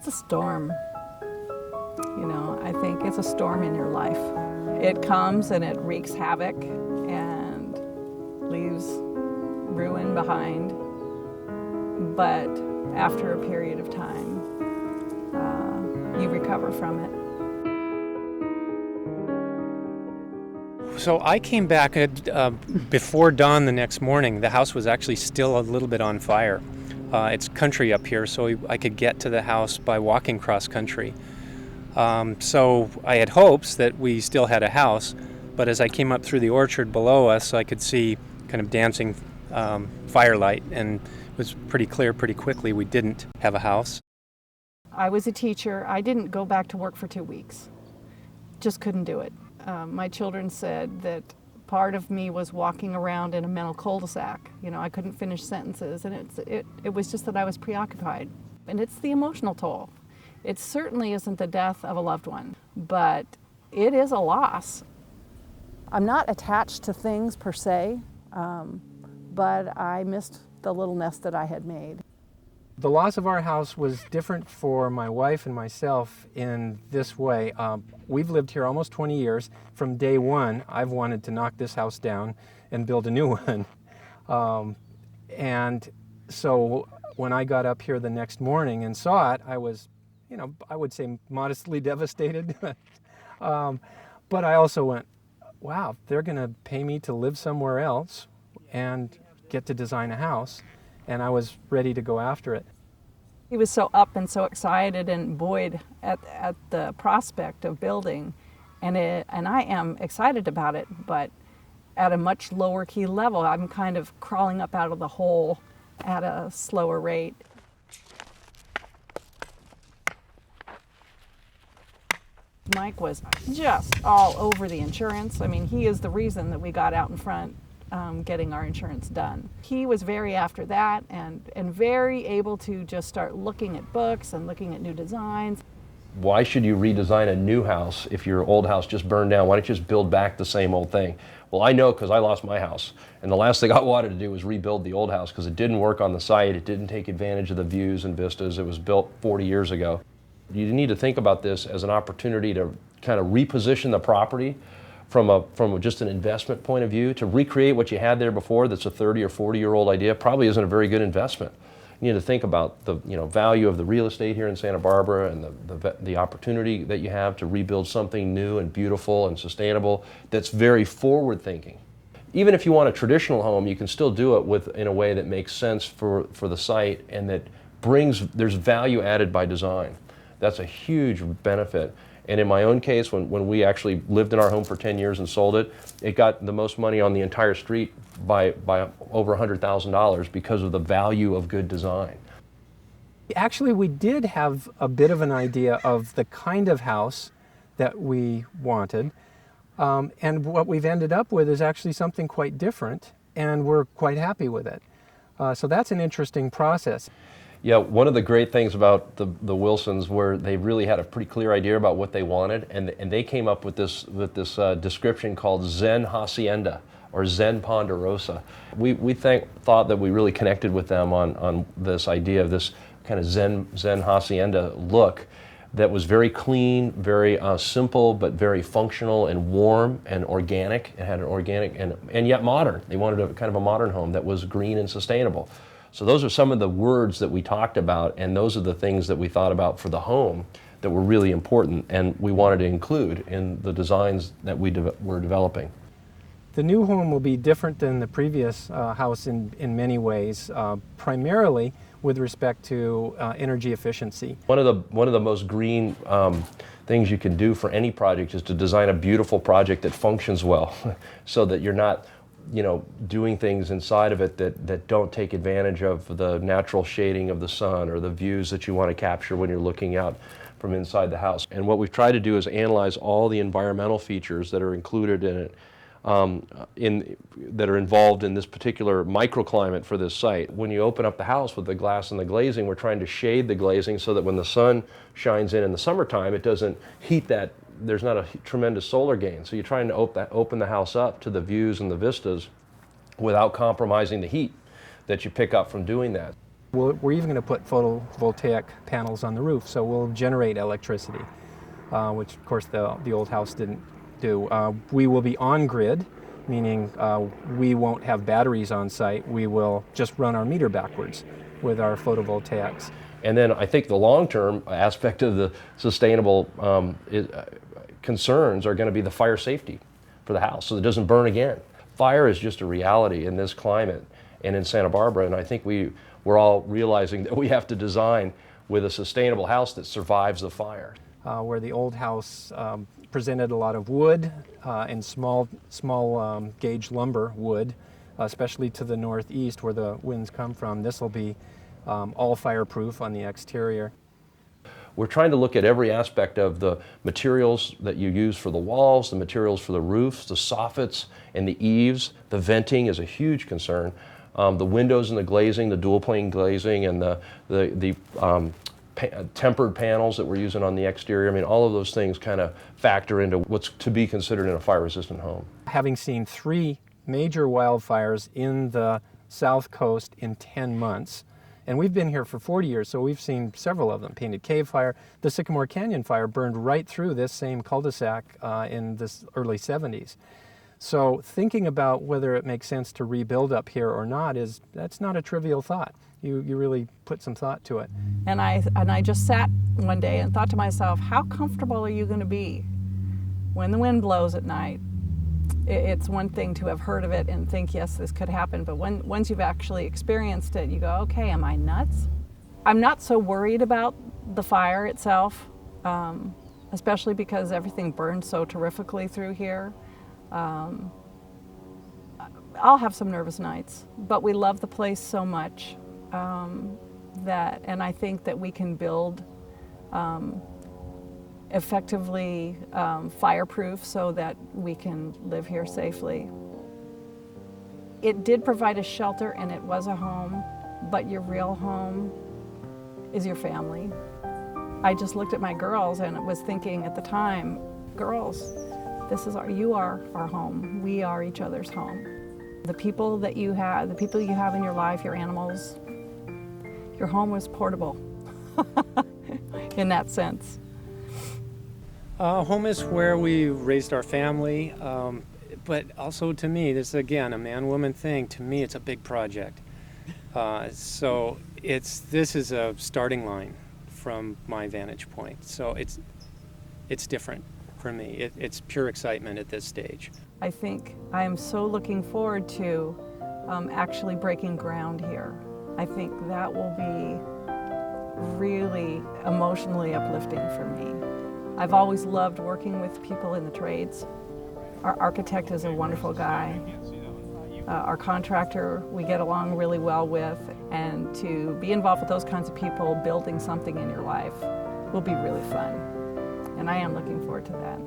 just a storm. You know, I think it's a storm in your life. It comes and it wreaks havoc and leaves ruin behind. But after a period of time, you recover from it. So I came back before dawn the next morning. The house was actually still a little bit on fire. It's country up here, so I could get to the house by walking cross country. So I had hopes that we still had a house, but as I came up through the orchard below us, I could see kind of dancing firelight, and it was pretty clear pretty quickly we didn't have a house. I was a teacher. I didn't go back to work for 2 weeks. Just couldn't do it. My children said that part of me was walking around in a mental cul-de-sac. You know, I couldn't finish sentences, and it was just that I was preoccupied. And it's the emotional toll. It certainly isn't the death of a loved one, but it is a loss. I'm not attached to things per se, but I missed the little nest that I had made. The loss of our house was different for my wife and myself in this way. We've lived here almost 20 years. From day one, I've wanted to knock this house down and build a new one. And so when I got up here the next morning and saw it, I was, I would say modestly devastated. But I also went, wow, they're going to pay me to live somewhere else and get to design a house. And I was ready to go after it. He was so up and so excited and buoyed at the prospect of building, and I am excited about it, but at a much lower key level. I'm kind of crawling up out of the hole at a slower rate. Mike was just all over the insurance. I mean, he is the reason that we got out in front getting our insurance done. He was very after that and very able to just start looking at books and looking at new designs. Why should you redesign a new house if your old house just burned down? Why don't you just build back the same old thing? Well, I know because I lost my house. And the last thing I wanted to do was rebuild the old house because it didn't work on the site. It didn't take advantage of the views and vistas. It was built 40 years ago. You need to think about this as an opportunity to kind of reposition the property from just an investment point of view. To recreate what you had there before that's a 30 or 40-year-old idea probably isn't a very good investment. You need to think about the value of the real estate here in Santa Barbara and the opportunity that you have to rebuild something new and beautiful and sustainable that's very forward-thinking. Even if you want a traditional home, you can still do it in a way that makes sense for the site and that there's value added by design. That's a huge benefit. And in my own case, when we actually lived in our home for 10 years and sold it, it got the most money on the entire street by over $100,000 because of the value of good design. Actually, we did have a bit of an idea of the kind of house that we wanted. And what we've ended up with is actually something quite different, and we're quite happy with it. So that's an interesting process. Yeah, one of the great things about the Wilsons were they really had a pretty clear idea about what they wanted, and they came up with this description called Zen Hacienda or Zen Ponderosa. We thought that we really connected with them on this idea of this kind of Zen Hacienda look that was very clean, very simple, but very functional and warm and organic. It had an organic and yet modern. They wanted a kind of a modern home that was green and sustainable. So those are some of the words that we talked about, and those are the things that we thought about for the home that were really important and we wanted to include in the designs that we were developing. The new home will be different than the previous house in many ways, primarily with respect to energy efficiency. One of the most green things you can do for any project is to design a beautiful project that functions well so that you're not doing things inside of it that don't take advantage of the natural shading of the sun or the views that you want to capture when you're looking out from inside the house. And what we've tried to do is analyze all the environmental features that are included in it, that are involved in this particular microclimate for this site. When you open up the house with the glass and the glazing, we're trying to shade the glazing so that when the sun shines in the summertime, it doesn't heat that. There's not a tremendous solar gain. So you're trying to open the house up to the views and the vistas without compromising the heat that you pick up from doing that. We're even going to put photovoltaic panels on the roof, so we'll generate electricity, which of course the old house didn't do. We will be on grid, meaning we won't have batteries on site. We will just run our meter backwards with our photovoltaics. And then I think the long-term aspect of the sustainable concerns are going to be the fire safety for the house, so it doesn't burn again. Fire is just a reality in this climate and in Santa Barbara, and I think we're all realizing that we have to design with a sustainable house that survives the fire. Where the old house presented a lot of wood and small gauge lumber wood, especially to the northeast where the winds come from. This will be all fireproof on the exterior. We're trying to look at every aspect of the materials that you use for the walls, the materials for the roofs, the soffits and the eaves. The venting is a huge concern. The windows and the glazing, the dual pane glazing, and the tempered panels that we're using on the exterior. I mean, all of those things kind of factor into what's to be considered in a fire-resistant home. Having seen 3 major wildfires in the South Coast in 10 months, and we've been here for 40 years, so we've seen several of them. Painted Cave Fire, the Sycamore Canyon Fire burned right through this same cul-de-sac in the early 70s. So thinking about whether it makes sense to rebuild up here or not that's not a trivial thought. You really put some thought to it. And I just sat one day and thought to myself, how comfortable are you going to be when the wind blows at night? It's one thing to have heard of it and think, yes, this could happen, but once you've actually experienced it, you go, okay, am I nuts? I'm not so worried about the fire itself, especially because everything burned so terrifically through here. I'll have some nervous nights, but we love the place so much and I think that we can build effectively fireproof so that we can live here safely. It did provide a shelter and it was a home, but your real home is your family. I just looked at my girls and was thinking at the time, girls, you are our home. We are each other's home. The people you have in your life, your animals, your home was portable in that sense. Home is where we raised our family, but also to me, this is again a man-woman thing. To me, it's a big project. So this is a starting line from my vantage point. So it's different for me. It's pure excitement at this stage. I think I am so looking forward to actually breaking ground here. I think that will be really emotionally uplifting for me. I've always loved working with people in the trades. Our architect is a wonderful guy. Our contractor we get along really well with, and to be involved with those kinds of people building something in your life will be really fun. And I am looking forward to that.